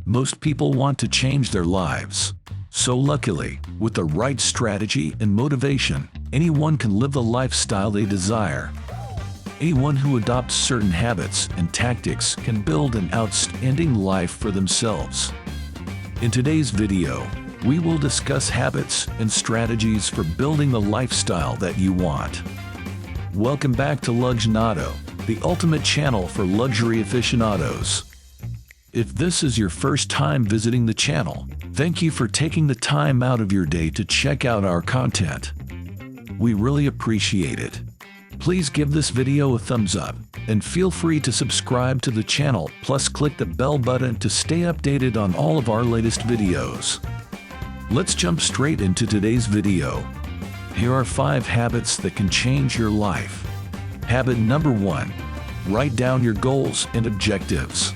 Most people want to change their lives. So luckily, with the right strategy and motivation, anyone can live the lifestyle they desire. Anyone who adopts certain habits and tactics can build an outstanding life for themselves. In today's video, we will discuss habits and strategies for building the lifestyle that you want. Welcome back to Luxionado, the ultimate channel for luxury aficionados. If this is your first time visiting the channel, thank you for taking the time out of your day to check out our content. We really appreciate it. Please give this video a thumbs up, and feel free to subscribe to the channel, plus click the bell button to stay updated on all of our latest videos. Let's jump straight into today's video. Here are 5 habits that can change your life. Habit number 1. Write down your goals and objectives.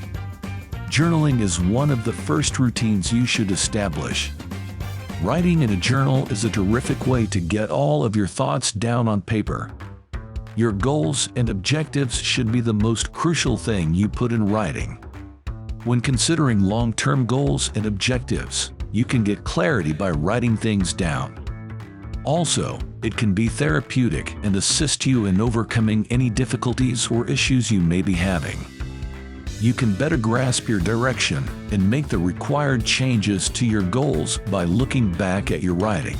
Journaling is one of the first routines you should establish. Writing in a journal is a terrific way to get all of your thoughts down on paper. Your goals and objectives should be the most crucial thing you put in writing. When considering long-term goals and objectives, you can get clarity by writing things down. Also, it can be therapeutic and assist you in overcoming any difficulties or issues you may be having. You can better grasp your direction and make the required changes to your goals by looking back at your writing.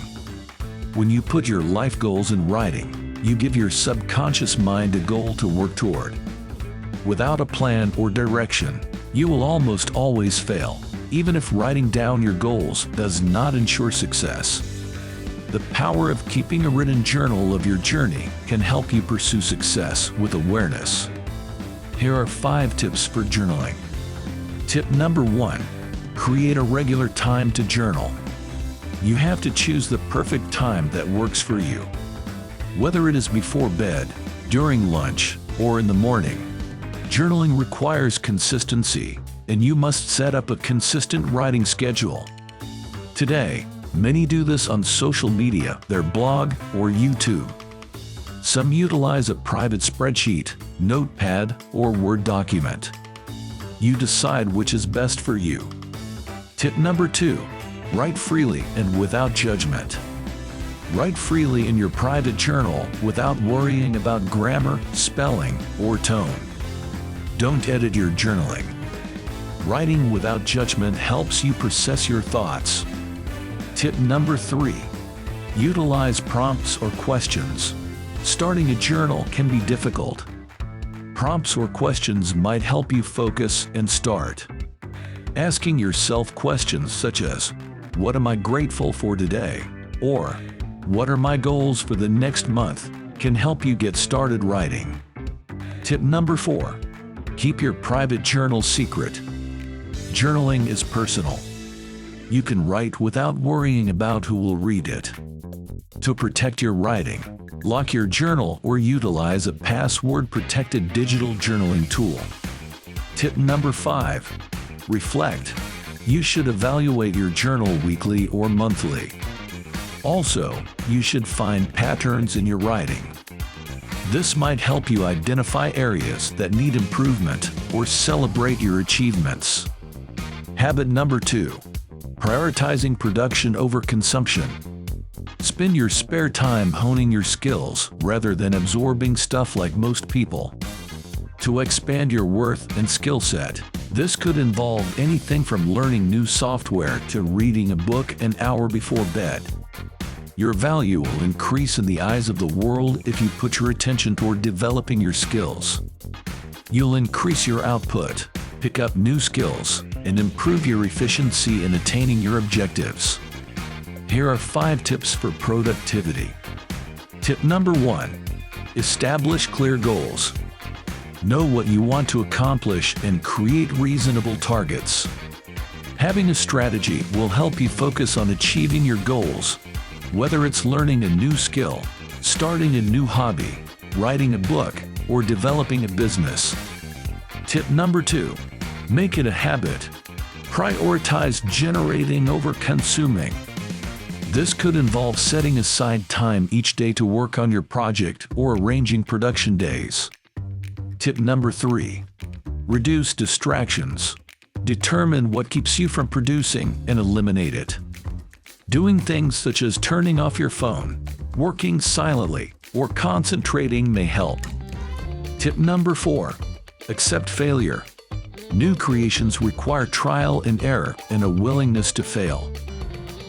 When you put your life goals in writing, you give your subconscious mind a goal to work toward. Without a plan or direction, you will almost always fail, even if writing down your goals does not ensure success. The power of keeping a written journal of your journey can help you pursue success with awareness. Here are 5 tips for journaling. Tip number 1. Create a regular time to journal. You have to choose the perfect time that works for you. Whether it is before bed, during lunch, or in the morning, journaling requires consistency, and you must set up a consistent writing schedule. Today, many do this on social media, their blog, or YouTube. Some utilize a private spreadsheet, notepad, or Word document. You decide which is best for you. Tip number 2. Write freely and without judgment. Write freely in your private journal without worrying about grammar, spelling, or tone. Don't edit your journaling. Writing without judgment helps you process your thoughts. Tip number 3. Utilize prompts or questions. Starting a journal can be difficult. Prompts or questions might help you focus and start. Asking yourself questions such as, "What am I grateful for today?" or "What are my goals for the next month?" can help you get started writing. Tip number 4. Keep your private journal secret. Journaling is personal. You can write without worrying about who will read it. To protect your writing, lock your journal or utilize a password-protected digital journaling tool. Tip number 5. Reflect. You should evaluate your journal weekly or monthly. Also, you should find patterns in your writing. This might help you identify areas that need improvement or celebrate your achievements. Habit number 2. Prioritizing production over consumption. Spend your spare time honing your skills rather than absorbing stuff like most people. To expand your worth and skill set, this could involve anything from learning new software to reading a book an hour before bed. Your value will increase in the eyes of the world if you put your attention toward developing your skills. You'll increase your output, pick up new skills, and improve your efficiency in attaining your objectives. Here are 5 tips for productivity. Tip number 1. Establish clear goals. Know what you want to accomplish and create reasonable targets. Having a strategy will help you focus on achieving your goals. Whether it's learning a new skill, starting a new hobby, writing a book, or developing a business. Tip number 2. Make it a habit. Prioritize generating over consuming. This could involve setting aside time each day to work on your project or arranging production days. Tip number 3. Reduce distractions. Determine what keeps you from producing and eliminate it. Doing things such as turning off your phone, working silently, or concentrating may help. Tip number 4. Accept failure. New creations require trial and error and a willingness to fail.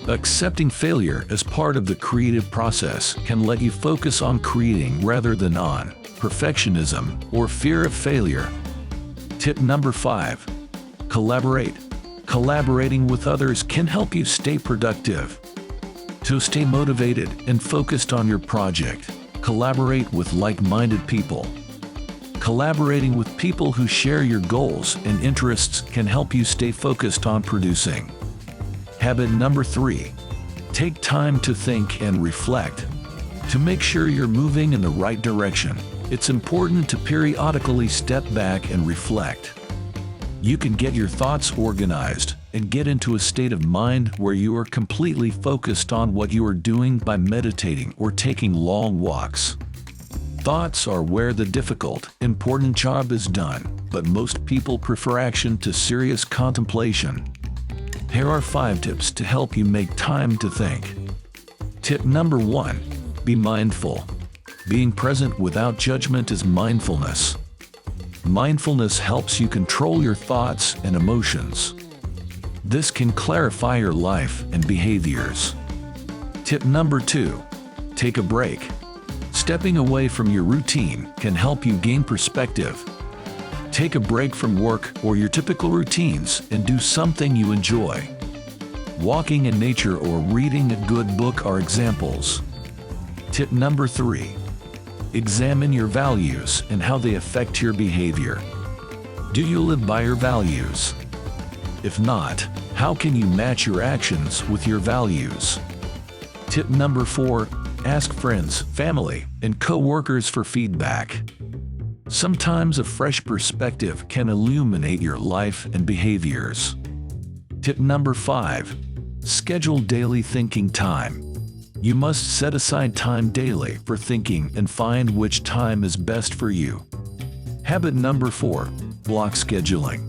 Accepting failure as part of the creative process can let you focus on creating rather than on perfectionism or fear of failure. Tip number 5. Collaborate. Collaborating with others can help you stay productive. To stay motivated and focused on your project, collaborate with like-minded people. Collaborating with people who share your goals and interests can help you stay focused on producing. Habit number 3. Take time to think and reflect. To make sure you're moving in the right direction, it's important to periodically step back and reflect. You can get your thoughts organized and get into a state of mind where you are completely focused on what you are doing by meditating or taking long walks. Thoughts are where the difficult, important job is done, but most people prefer action to serious contemplation. Here are 5 tips to help you make time to think. Tip number 1. Be mindful. Being present without judgment is mindfulness. Mindfulness helps you control your thoughts and emotions. This can clarify your life and behaviors. Tip number 2. Take a break. Stepping away from your routine can help you gain perspective. Take a break from work or your typical routines and do something you enjoy. Walking in nature or reading a good book are examples. Tip number 3. Examine your values and how they affect your behavior. Do you live by your values? If not, how can you match your actions with your values? Tip number 4. Ask friends, family, and co-workers for feedback. Sometimes a fresh perspective can illuminate your life and behaviors. Tip number 5. Schedule daily thinking time. You must set aside time daily for thinking and find which time is best for you. Habit number 4. Block scheduling.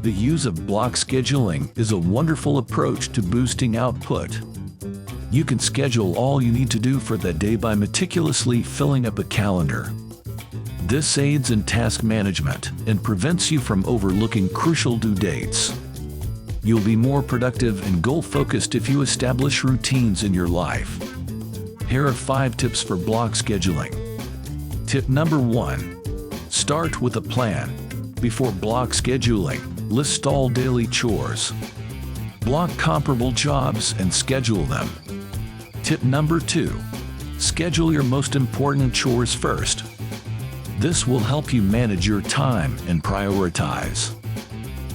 The use of block scheduling is a wonderful approach to boosting output. You can schedule all you need to do for that day by meticulously filling up a calendar. This aids in task management and prevents you from overlooking crucial due dates. You'll be more productive and goal-focused if you establish routines in your life. Here are 5 tips for block scheduling. Tip number 1. Start with a plan. Before block scheduling, list all daily chores. Block comparable jobs and schedule them. Tip number 2. Schedule your most important chores first. This will help you manage your time and prioritize.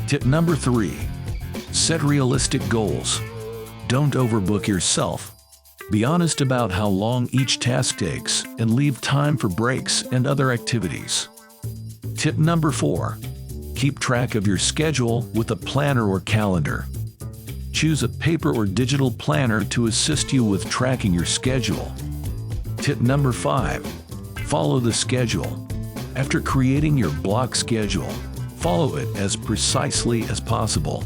Tip number 3. Set realistic goals. Don't overbook yourself. Be honest about how long each task takes and leave time for breaks and other activities. Tip number 4. Keep track of your schedule with a planner or calendar. Choose a paper or digital planner to assist you with tracking your schedule. Tip number 5. Follow the schedule. After creating your block schedule, follow it as precisely as possible.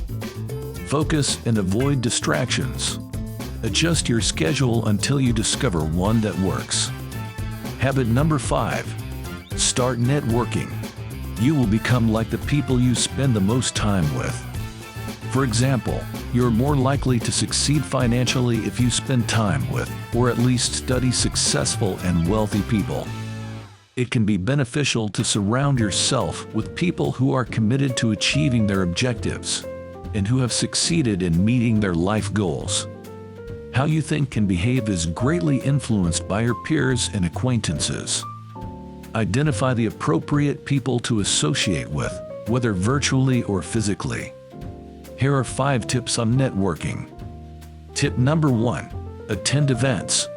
Focus and avoid distractions. Adjust your schedule until you discover one that works. Habit number 5. Start networking. You will become like the people you spend the most time with. For example, you're more likely to succeed financially if you spend time with, or at least study successful and wealthy people. It can be beneficial to surround yourself with people who are committed to achieving their objectives and who have succeeded in meeting their life goals. How you think and behave is greatly influenced by your peers and acquaintances. Identify the appropriate people to associate with, whether virtually or physically. Here are 5 tips on networking. Tip number 1. Attend events.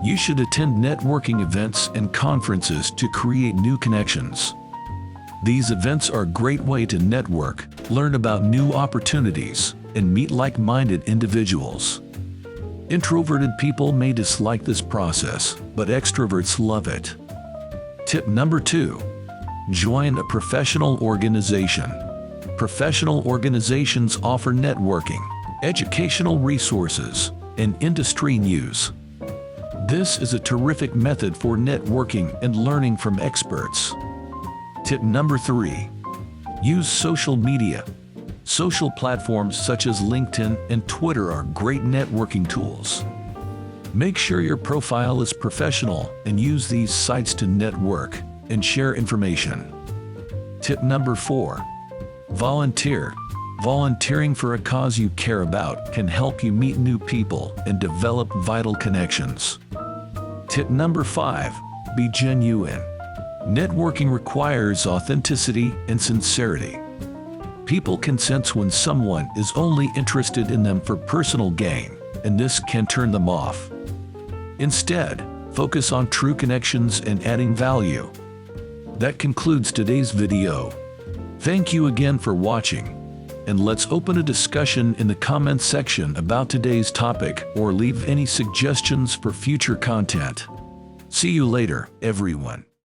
You should attend networking events and conferences to create new connections. These events are a great way to network, learn about new opportunities, and meet like-minded individuals. Introverted people may dislike this process, but extroverts love it. Tip number 2. Join a professional organization. Professional organizations offer networking, educational resources, and industry news. This is a terrific method for networking and learning from experts. Tip number 3. Use social media. Social platforms such as LinkedIn and Twitter are great networking tools. Make sure your profile is professional and use these sites to network and share information. Tip number 4. Volunteer. Volunteering for a cause you care about can help you meet new people and develop vital connections. Tip number 5. Be genuine. Networking requires authenticity and sincerity. People can sense when someone is only interested in them for personal gain, and this can turn them off. Instead, focus on true connections and adding value. That concludes today's video. Thank you again for watching, and let's open a discussion in the comments section about today's topic or leave any suggestions for future content. See you later, everyone.